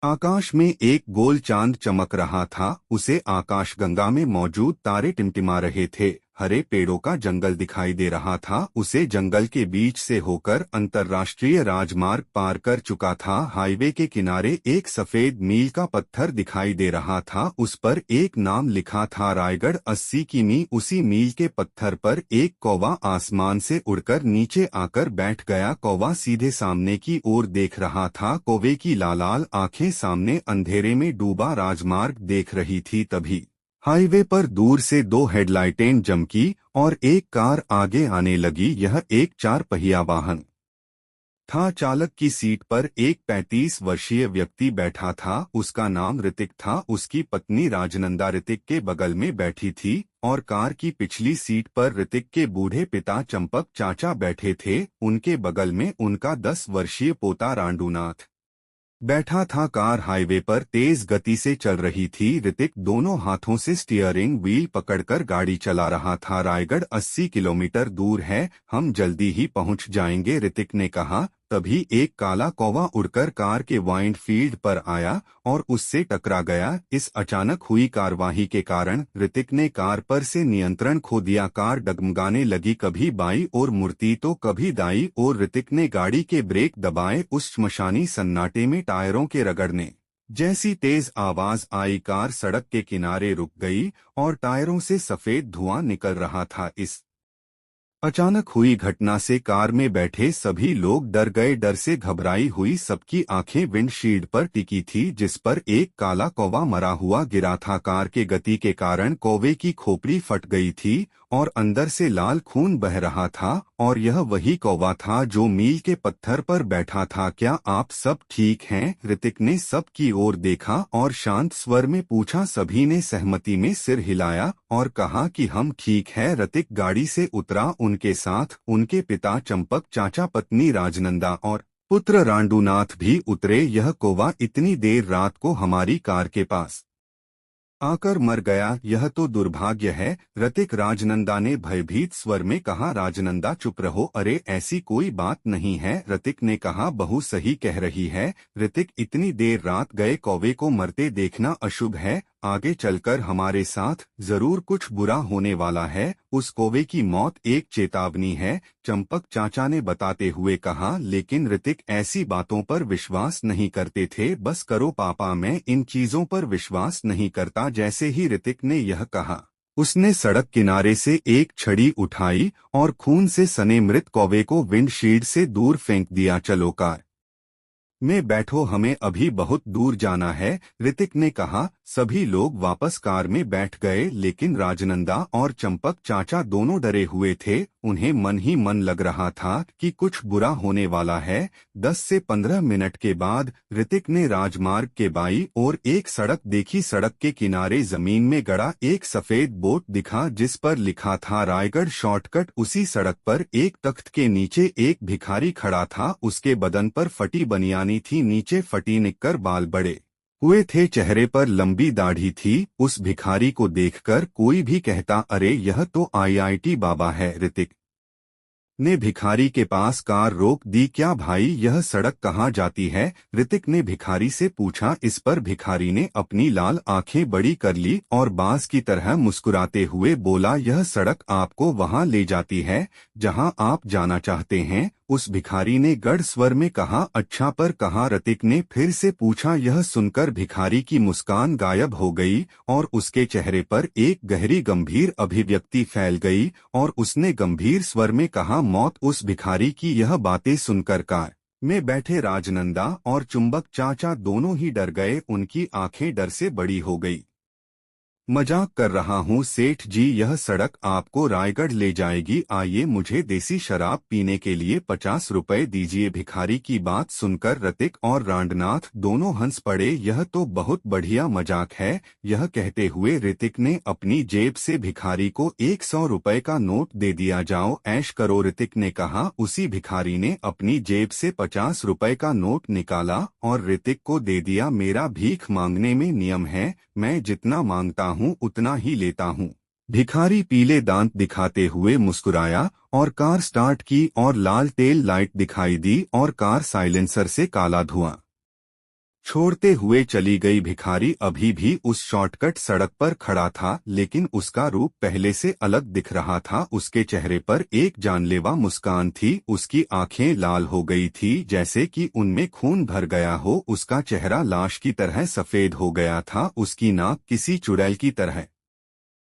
आकाश में एक गोल चांद चमक रहा था। उसे आकाशगंगा में मौजूद तारे टिमटिमा रहे थे। हरे पेड़ों का जंगल दिखाई दे रहा था। उसे जंगल के बीच से होकर अंतर्राष्ट्रीय राजमार्ग पार कर चुका था। हाईवे के किनारे एक सफेद मील का पत्थर दिखाई दे रहा था। उस पर एक नाम लिखा था, रायगढ़ 80 किमी। उसी मील के पत्थर पर एक कौवा आसमान से उड़कर नीचे आकर बैठ गया। कौवा सीधे सामने की ओर देख रहा था। कौवे की लाल आंखें सामने अंधेरे में डूबा राजमार्ग देख रही थी। तभी हाईवे पर दूर से दो हेडलाइटें चमकी और एक कार आगे आने लगी। यह एक 4 पहिया वाहन था। चालक की सीट पर एक 35 वर्षीय व्यक्ति बैठा था। उसका नाम ऋतिक था। उसकी पत्नी राजनंदा ऋतिक के बगल में बैठी थी और कार की पिछली सीट पर ऋतिक के बूढ़े पिता चंपक चाचा बैठे थे। उनके बगल में उनका 10 वर्षीय पोता रांडूनाथ बैठा था। कार हाईवे पर तेज गति से चल रही थी। ऋतिक दोनों हाथों से स्टीयरिंग व्हील पकड़कर गाड़ी चला रहा था। रायगढ़ 80 किलोमीटर दूर है, हम जल्दी ही पहुंच जाएंगे, ऋतिक ने कहा। तभी एक काला कौवा उड़कर कार के वाइंड फील्ड पर आया और उससे टकरा गया। इस अचानक हुई कार्यवाही के कारण ऋतिक ने कार पर से नियंत्रण खो दिया। कार डगमगाने लगी, कभी बाईं ओर मुड़ती तो कभी दाईं ओर। ऋतिक ने गाड़ी के ब्रेक दबाए। उस श्मशानी सन्नाटे में टायरों के रगड़ने जैसी तेज आवाज आई। कार सड़क के किनारे रुक गई और टायरों से सफेद धुआं निकल रहा था। इस अचानक हुई घटना से कार में बैठे सभी लोग डर गए। डर से घबराई हुई सबकी आंखें विंडशील्ड पर टिकी थी, जिस पर एक काला कौवा मरा हुआ गिरा था। कार के गति के कारण कौवे की खोपड़ी फट गई थी और अंदर से लाल खून बह रहा था। और यह वही कौवा था जो मील के पत्थर पर बैठा था। क्या आप सब ठीक हैं? ऋतिक ने सब की ओर देखा और शांत स्वर में पूछा। सभी ने सहमति में सिर हिलाया और कहा कि हम ठीक है। ऋतिक गाड़ी से उतरा। उनके साथ उनके पिता चंपक चाचा, पत्नी राजनंदा और पुत्र रांडूनाथ भी उतरे। यह कौवा इतनी देर रात को हमारी कार के पास आकर मर गया, यह तो दुर्भाग्य है, ऋतिक राजनंदा ने भयभीत स्वर में कहा। राजनंदा चुप रहो, अरे ऐसी कोई बात नहीं है, ऋतिक ने कहा। बहू सही कह रही है ऋतिक, इतनी देर रात गए कौवे को मरते देखना अशुभ है। आगे चलकर हमारे साथ जरूर कुछ बुरा होने वाला है। उस कौवे की मौत एक चेतावनी है, चंपक चाचा ने बताते हुए कहा। लेकिन ऋतिक ऐसी बातों पर विश्वास नहीं करते थे। बस करो पापा, मैं इन चीजों पर विश्वास नहीं करता। जैसे ही ऋतिक ने यह कहा, उसने सड़क किनारे से एक छड़ी उठाई और खून से सने मृत कौवे को विंडशील्ड से दूर फेंक दिया। चलो कार में बैठो, हमें अभी बहुत दूर जाना है, ऋतिक ने कहा। सभी लोग वापस कार में बैठ गए, लेकिन राजनंदा और चंपक चाचा दोनों डरे हुए थे। उन्हें मन ही मन लग रहा था कि कुछ बुरा होने वाला है। 10 से 15 मिनट के बाद ऋतिक ने राजमार्ग के बाईं ओर एक सड़क देखी। सड़क के किनारे जमीन में गड़ा एक सफेद बोर्ड दिखा, जिस पर लिखा था रायगढ़ शॉर्टकट। उसी सड़क पर एक तख्त के नीचे एक भिखारी खड़ा था। उसके बदन पर फटी बनियानी थी, नीचे फटी निक्कर, बाल बड़े हुए थे, चेहरे पर लंबी दाढ़ी थी। उस भिखारी को देखकर कोई भी कहता, अरे यह तो आईआईटी बाबा है। ऋतिक ने भिखारी के पास कार रोक दी। क्या भाई, यह सड़क कहाँ जाती है? ऋतिक ने भिखारी से पूछा। इस पर भिखारी ने अपनी लाल आंखें बड़ी कर ली और बांस की तरह मुस्कुराते हुए बोला, यह सड़क आपको वहाँ ले जाती है जहाँ आप जाना चाहते हैं। उस भिखारी ने गढ़ स्वर में कहा। अच्छा, पर कहाँ? ऋतिक ने फिर से पूछा। यह सुनकर भिखारी की मुस्कान गायब हो गई और उसके चेहरे पर एक गहरी गंभीर अभिव्यक्ति फैल गई और उसने गंभीर स्वर में कहा, मौत। उस भिखारी की यह बातें सुनकर कार में बैठे राजनंदा और चुंबक चाचा दोनों ही डर गए। उनकी आंखें डर से बड़ी हो गई। मजाक कर रहा हूँ सेठ जी, यह सड़क आपको रायगढ़ ले जाएगी। आइए, मुझे देसी शराब पीने के लिए 50 रुपए दीजिए। भिखारी की बात सुनकर ऋतिक और रांडनाथ दोनों हंस पड़े। यह तो बहुत बढ़िया मजाक है। यह कहते हुए ऋतिक ने अपनी जेब से भिखारी को 100 रुपए का नोट दे दिया। जाओ ऐश करो, ऋतिक ने कहा। उसी भिखारी ने अपनी जेब से 50 रुपए का नोट निकाला और ऋतिक को दे दिया। मेरा भीख मांगने में नियम है, मैं जितना मांगता हूँ उतना ही लेता हूँ। भिखारी पीले दांत दिखाते हुए मुस्कुराया और कार स्टार्ट की और लाल टेल लाइट दिखाई दी और कार साइलेंसर से काला धुआं छोड़ते हुए चली गई। भिखारी अभी भी उस शॉर्टकट सड़क पर खड़ा था, लेकिन उसका रूप पहले से अलग दिख रहा था। उसके चेहरे पर एक जानलेवा मुस्कान थी। उसकी आंखें लाल हो गई थी, जैसे कि उनमें खून भर गया हो। उसका चेहरा लाश की तरह सफेद हो गया था। उसकी नाक किसी चुड़ैल की तरह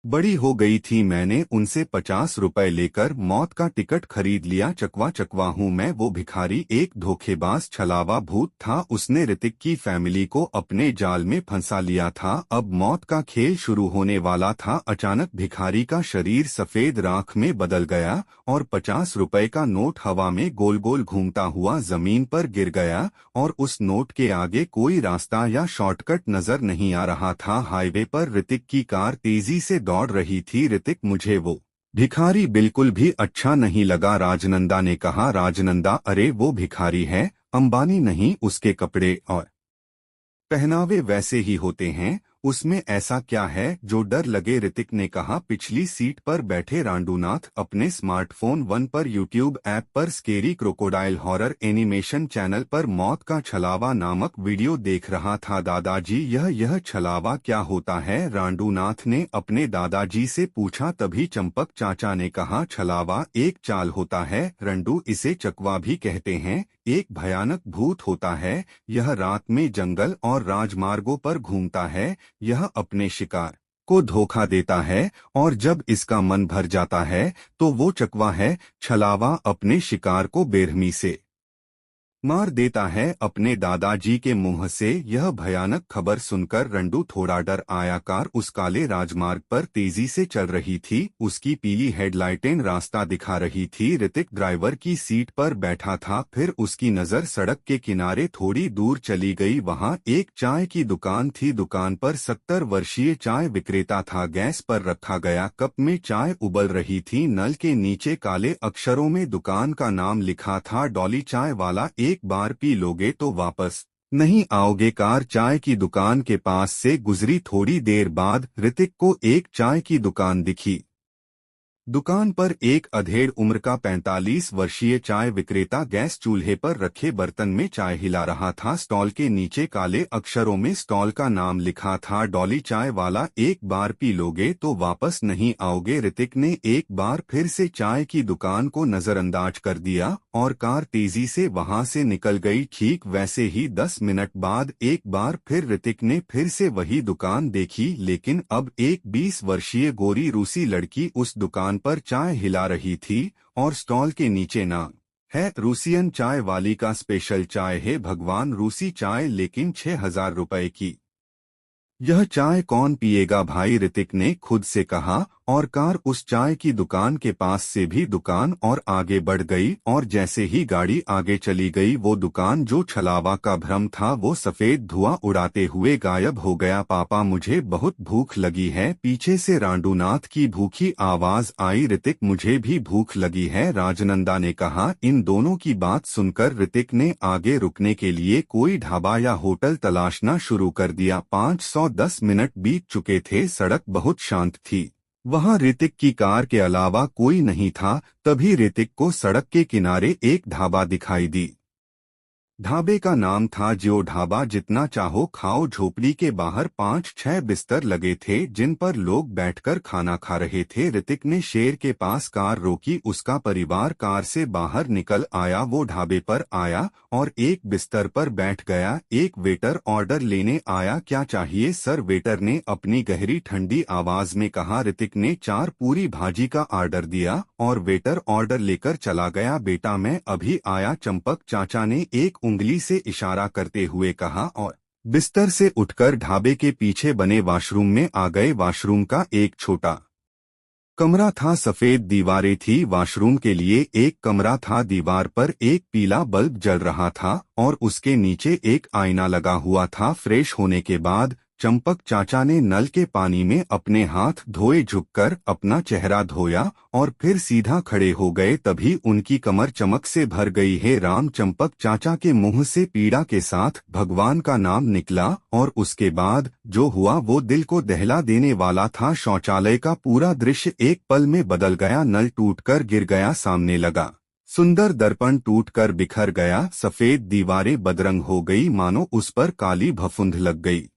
बड़ी हो गई थी। मैंने उनसे 50 रुपए लेकर मौत का टिकट खरीद लिया। चकवा चकवा हूँ मैं। वो भिखारी एक धोखेबाज छलावा भूत था। उसने ऋतिक की फैमिली को अपने जाल में फंसा लिया था। अब मौत का खेल शुरू होने वाला था। अचानक भिखारी का शरीर सफेद राख में बदल गया और 50 रुपए का नोट हवा में गोल गोल घूमता हुआ जमीन पर गिर गया। और उस नोट के आगे कोई रास्ता या शॉर्टकट नजर नहीं आ रहा था। हाईवे पर ऋतिक की कार तेजी से दौड़ रही थी। ऋतिक, मुझे वो भिखारी बिल्कुल भी अच्छा नहीं लगा, राजनंदा ने कहा। राजनंदा, अरे वो भिखारी है, अंबानी नहीं। उसके कपड़े और पहनावे वैसे ही होते हैं, उसमें ऐसा क्या है जो डर लगे? ऋतिक ने कहा। पिछली सीट पर बैठे रांडूनाथ अपने स्मार्टफोन वन पर यूट्यूब ऐप पर scary crocodile horror animation channel पर मौत का छलावा नामक वीडियो देख रहा था। दादाजी, यह छलावा क्या होता है? रांडूनाथ ने अपने दादाजी से पूछा। तभी चंपक चाचा ने कहा, छलावा एक चाल होता है रंडू, इसे चकवा भी कहते हैं। एक भयानक भूत होता है। यह रात में जंगल और राजमार्गों पर घूमता है। यह अपने शिकार को धोखा देता है और जब इसका मन भर जाता है तो वो चकवा है। छलावा अपने शिकार को बेरहमी से मार देता है। अपने दादाजी के मुंह से यह भयानक खबर सुनकर रंडू थोड़ा डर आया। कार उस काले राजमार्ग पर तेजी से चल रही थी। उसकी पीली हेडलाइटें रास्ता दिखा रही थी। ऋतिक ड्राइवर की सीट पर बैठा था। फिर उसकी नजर सड़क के किनारे थोड़ी दूर चली गई। वहां एक चाय की दुकान थी। दुकान पर 70 वर्षीय चाय विक्रेता था। गैस पर रखा गया कप में चाय उबल रही थी। नल के नीचे काले अक्षरों में दुकान का नाम लिखा था, डॉली चाय वाला। एक बार पी लोगे तो वापस नहीं आओगे। कार चाय की दुकान के पास से गुजरी। थोड़ी देर बाद ऋतिक को एक चाय की दुकान दिखी। दुकान पर एक अधेड़ उम्र का 45 वर्षीय चाय विक्रेता गैस चूल्हे पर रखे बर्तन में चाय हिला रहा था। स्टॉल के नीचे काले अक्षरों में स्टॉल का नाम लिखा था, डॉली चाय वाला। एक बार पी लोगे तो वापस नहीं आओगे। ऋतिक ने एक बार फिर से चाय की दुकान को नजरअंदाज कर दिया और कार तेजी से वहां से निकल गई। ठीक वैसे ही 10 मिनट बाद एक बार फिर ऋतिक ने फिर से वही दुकान देखी, लेकिन अब एक 20 वर्षीय गोरी रूसी लड़की उस दुकान पर चाय हिला रही थी और स्टॉल के नीचे नाम है, रूसियन चाय वाली का स्पेशल चाय है। भगवान, रूसी चाय, लेकिन 6,000 रुपए की। यह चाय कौन पिएगा भाई? ऋतिक ने खुद से कहा। और कार उस चाय की दुकान के पास से भी दुकान और आगे बढ़ गई। और जैसे ही गाड़ी आगे चली गई, वो दुकान जो छलावा का भ्रम था वो सफेद धुआं उड़ाते हुए गायब हो गया। पापा, मुझे बहुत भूख लगी है। पीछे से रांडूनाथ की भूखी आवाज आई। ऋतिक, मुझे भी भूख लगी है, राजनंदा ने कहा। इन दोनों की बात सुनकर ऋतिक ने आगे रुकने के लिए कोई ढाबा या होटल तलाशना शुरू कर दिया। 510 मिनट बीत चुके थे। सड़क बहुत शांत थी। वहां ऋतिक की कार के अलावा कोई नहीं था। तभी ऋतिक को सड़क के किनारे एक ढाबा दिखाई दी। ढाबे का नाम था जियो ढाबा। जितना चाहो खाओ। झोपड़ी के बाहर 5-6 बिस्तर लगे थे जिन पर लोग बैठकर खाना खा रहे थे। ऋतिक ने शेर के पास कार रोकी। उसका परिवार कार से बाहर निकल आया। वो ढाबे पर आया और एक बिस्तर पर बैठ गया। एक वेटर ऑर्डर लेने आया। क्या चाहिए सर? वेटर ने अपनी गहरी ठंडी आवाज में कहा। ऋतिक ने 4 पूरी भाजी का ऑर्डर दिया और वेटर ऑर्डर लेकर चला गया। बेटा, मैं अभी आया, चंपक चाचा ने एक उंगली से इशारा करते हुए कहा और बिस्तर से उठकर ढाबे के पीछे बने वॉशरूम में आ गए। वॉशरूम का एक छोटा कमरा था। सफेद दीवारें थी। वॉशरूम के लिए एक कमरा था। दीवार पर एक पीला बल्ब जल रहा था और उसके नीचे एक आईना लगा हुआ था। फ्रेश होने के बाद चंपक चाचा ने नल के पानी में अपने हाथ धोए, झुककर अपना चेहरा धोया और फिर सीधा खड़े हो गए। तभी उनकी कमर चमक से भर गई। हे राम! चंपक चाचा के मुंह से पीड़ा के साथ भगवान का नाम निकला और उसके बाद जो हुआ वो दिल को दहला देने वाला था। शौचालय का पूरा दृश्य एक पल में बदल गया। नल टूटकर गिर गया, सामने लगा सुंदर दर्पण टूटकर बिखर गया, सफेद दीवारें बदरंग हो गई, मानो उस पर काली फफूंद लग गई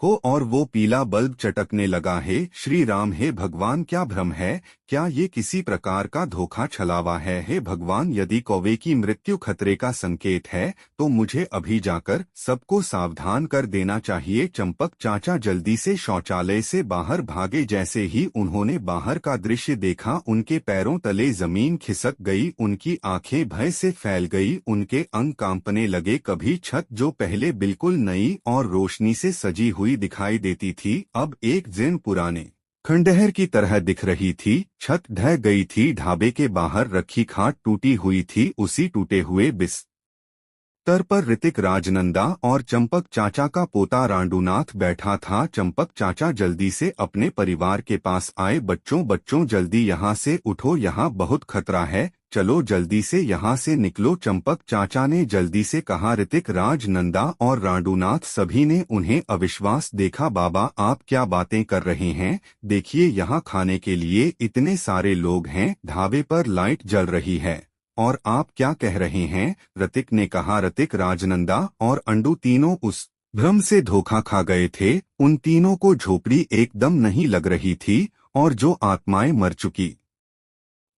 हो और वो पीला बल्ब चटकने लगा। हे श्री राम, हे भगवान, क्या भ्रम है? क्या ये किसी प्रकार का धोखा छलावा है? हे भगवान, यदि कौवे की मृत्यु खतरे का संकेत है तो मुझे अभी जाकर सबको सावधान कर देना चाहिए। चंपक चाचा जल्दी से शौचालय से बाहर भागे। जैसे ही उन्होंने बाहर का दृश्य देखा, उनके पैरों तले जमीन खिसक गई, उनकी आंखें भय से फैल गई, उनके अंग कांपने लगे। कभी छत जो पहले बिल्कुल नई और रोशनी से सजी हुई दिखाई देती थी, अब एक जीर्ण पुराने खंडहर की तरह दिख रही थी। छत ढह गई थी, ढाबे के बाहर रखी खाट टूटी हुई थी, उसी टूटे हुए बिस्तर पर ऋतिक, राजनंदा और चंपक चाचा का पोता रांडूनाथ बैठा था। चंपक चाचा जल्दी से अपने परिवार के पास आए। बच्चों बच्चों, जल्दी यहाँ से उठो, यहाँ बहुत खतरा है, चलो जल्दी से यहाँ से निकलो, चंपक चाचा ने जल्दी से कहा। ऋतिक, राजनंदा और रांडूनाथ सभी ने उन्हें अविश्वास देखा। बाबा, आप क्या बातें कर रहे हैं? देखिए, यहाँ खाने के लिए इतने सारे लोग हैं, ढाबे पर लाइट जल रही है, और आप क्या कह रहे हैं? ऋतिक ने कहा। ऋतिक, राजनंदा और अंडू तीनों उस भ्रम से धोखा खा गए थे। उन तीनों को झोपड़ी एकदम नहीं लग रही थी, और जो आत्माएं मर चुकी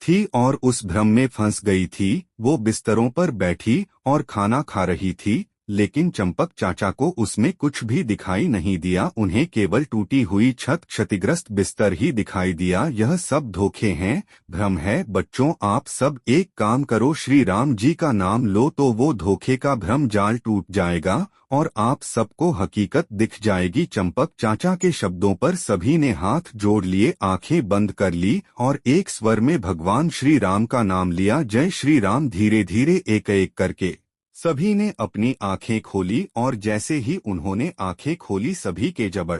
थी और उस भ्रम में फंस गई थी, वो बिस्तरों पर बैठी और खाना खा रही थी, लेकिन चंपक चाचा को उसमें कुछ भी दिखाई नहीं दिया। उन्हें केवल टूटी हुई छत, क्षतिग्रस्त बिस्तर ही दिखाई दिया। यह सब धोखे हैं, भ्रम है। बच्चों, आप सब एक काम करो, श्री राम जी का नाम लो तो वो धोखे का भ्रम जाल टूट जाएगा और आप सबको हकीकत दिख जाएगी। चंपक चाचा के शब्दों पर सभी ने हाथ जोड़ लिए, आंखें बंद कर ली और एक स्वर में भगवान श्री राम का नाम लिया। जय श्री राम। धीरे धीरे एक एक करके सभी ने अपनी आंखें खोली, और जैसे ही उन्होंने आंखें खोली, सभी के जबड़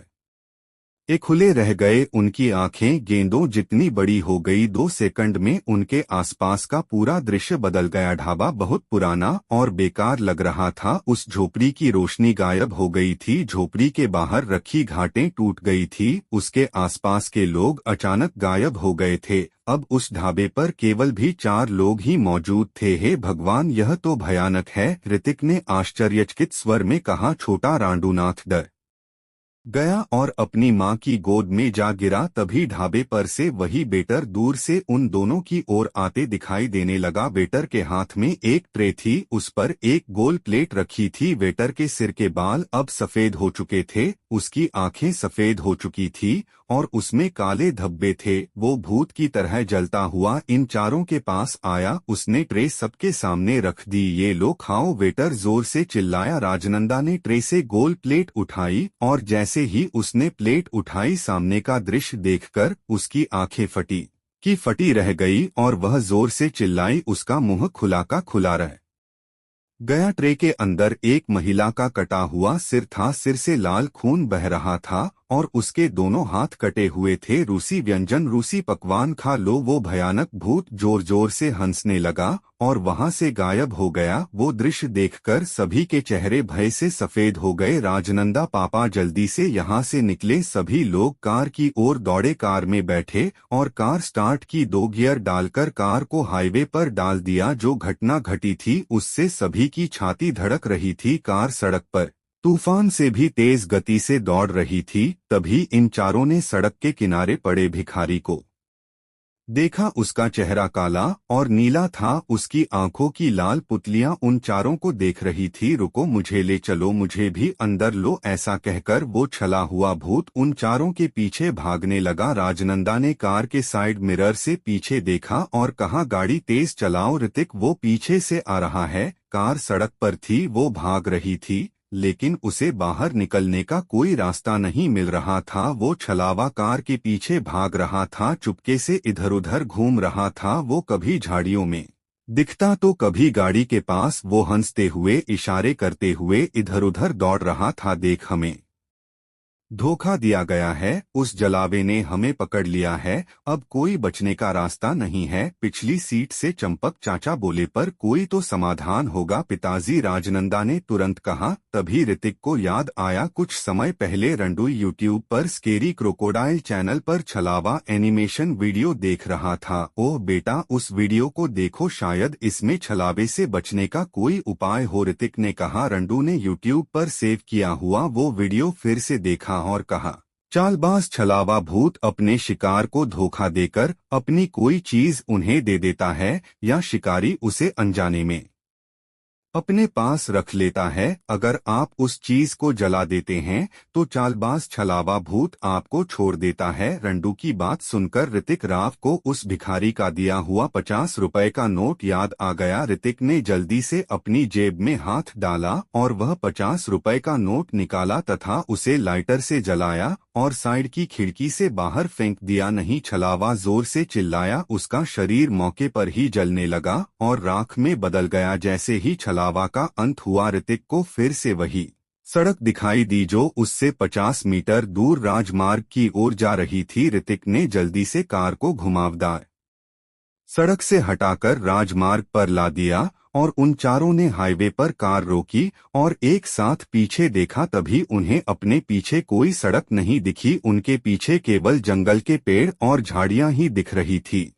खुले रह गए। उनकी आंखें गेंदों जितनी बड़ी हो गई। 2 सेकंड में उनके आसपास का पूरा दृश्य बदल गया। ढाबा बहुत पुराना और बेकार लग रहा था। उस झोपड़ी की रोशनी गायब हो गई थी, झोपड़ी के बाहर रखी घाटें टूट गई थी, उसके आसपास के लोग अचानक गायब हो गए थे। अब उस ढाबे पर केवल भी 4 लोग ही मौजूद थे। हे भगवान, यह तो भयानक है, ऋतिक ने आश्चर्यचकित स्वर में कहा। छोटा रांडूनाथ डर गया और अपनी मां की गोद में जा गिरा। तभी ढाबे पर से वही वेटर दूर से उन दोनों की ओर आते दिखाई देने लगा। वेटर के हाथ में एक ट्रे थी, उस पर एक गोल प्लेट रखी थी। वेटर के सिर के बाल अब सफेद हो चुके थे, उसकी आंखें सफेद हो चुकी थी और उसमें काले धब्बे थे। वो भूत की तरह जलता हुआ इन चारों के पास आया। उसने ट्रे सबके सामने रख दी। ये लो, खाओ, वेटर जोर से चिल्लाया। राजनंदा ने ट्रे से गोल प्लेट उठाई और जैसे ही उसने प्लेट उठाई, सामने का दृश्य देखकर उसकी आंखें फटी रह गई और वह जोर से चिल्लाई। उसका मुंह खुला का खुला रह गया। ट्रे के अंदर एक महिला का कटा हुआ सिर था, सिर से लाल खून बह रहा था और उसके दोनों हाथ कटे हुए थे। रूसी व्यंजन, रूसी पकवान खा लो। वो भयानक भूत जोर जोर से हंसने लगा और वहां से गायब हो गया। वो दृश्य देखकर सभी के चेहरे भय से सफेद हो गए। राजनंदा, पापा जल्दी से यहाँ से निकले। सभी लोग कार की ओर दौड़े, कार में बैठे और कार स्टार्ट की। 2 गियर डालकर कार को हाईवे पर डाल दिया। जो घटना घटी थी उससे सभी की छाती धड़क रही थी। कार सड़क पर तूफान से भी तेज गति से दौड़ रही थी। तभी इन चारों ने सड़क के किनारे पड़े भिखारी को देखा। उसका चेहरा काला और नीला था, उसकी आंखों की लाल पुतलियां उन चारों को देख रही थी। रुको, मुझे ले चलो, मुझे भी अंदर लो, ऐसा कहकर वो छला हुआ भूत उन चारों के पीछे भागने लगा। राजनंदा ने कार के साइड मिरर से पीछे देखा और कहा, गाड़ी तेज चलाओ ऋतिक, वो पीछे से आ रहा है। कार सड़क पर थी, वो भाग रही थी, लेकिन उसे बाहर निकलने का कोई रास्ता नहीं मिल रहा था। वो छलावा कार के पीछे भाग रहा था, चुपके से इधर उधर घूम रहा था। वो कभी झाड़ियों में दिखता तो कभी गाड़ी के पास। वो हंसते हुए, इशारे करते हुए इधर उधर दौड़ रहा था। देख, हमें धोखा दिया गया है, उस जलावे ने हमें पकड़ लिया है, अब कोई बचने का रास्ता नहीं है। पिछली सीट से चंपक चाचा बोले, पर कोई तो समाधान होगा। पिताजी राजनंदा ने तुरंत कहा। तभी ऋतिक को याद आया, कुछ समय पहले रंडू यूट्यूब पर स्केरी क्रोकोडाइल चैनल पर छलावा एनिमेशन वीडियो देख रहा था। ओह बेटा, उस वीडियो को देखो, शायद इसमें छलावे से बचने का कोई उपाय हो, ऋतिक ने कहा। रंडू ने यूट्यूब पर सेव किया हुआ वो वीडियो फिर से देखा और कहा, चालबाज छलावा भूत अपने शिकार को धोखा देकर अपनी कोई चीज उन्हें दे देता है, या शिकारी उसे अनजाने में अपने पास रख लेता है। अगर आप उस चीज को जला देते हैं तो चालबाज छलावा भूत आपको छोड़ देता है। रंडू की बात सुनकर ऋतिक राव को उस भिखारी का दिया हुआ 50 रुपए का नोट याद आ गया। ऋतिक ने जल्दी से अपनी जेब में हाथ डाला और वह 50 रुपए का नोट निकाला तथा उसे लाइटर से जलाया और साइड की खिड़की से बाहर फेंक दिया। नहीं, छलावा जोर से चिल्लाया, उसका शरीर मौके पर ही जलने लगा और राख में बदल गया। जैसे ही छलावा का अंत हुआ, ऋतिक को फिर से वही सड़क दिखाई दी जो उससे 50 मीटर दूर राजमार्ग की ओर जा रही थी। ऋतिक ने जल्दी से कार को घुमावदार सड़क से हटाकर राजमार्ग पर ला दिया और उन चारों ने हाईवे पर कार रोकी और एक साथ पीछे देखा। तभी उन्हें अपने पीछे कोई सड़क नहीं दिखी, उनके पीछे केवल जंगल के पेड़ और झाड़ियां ही दिख रही थी।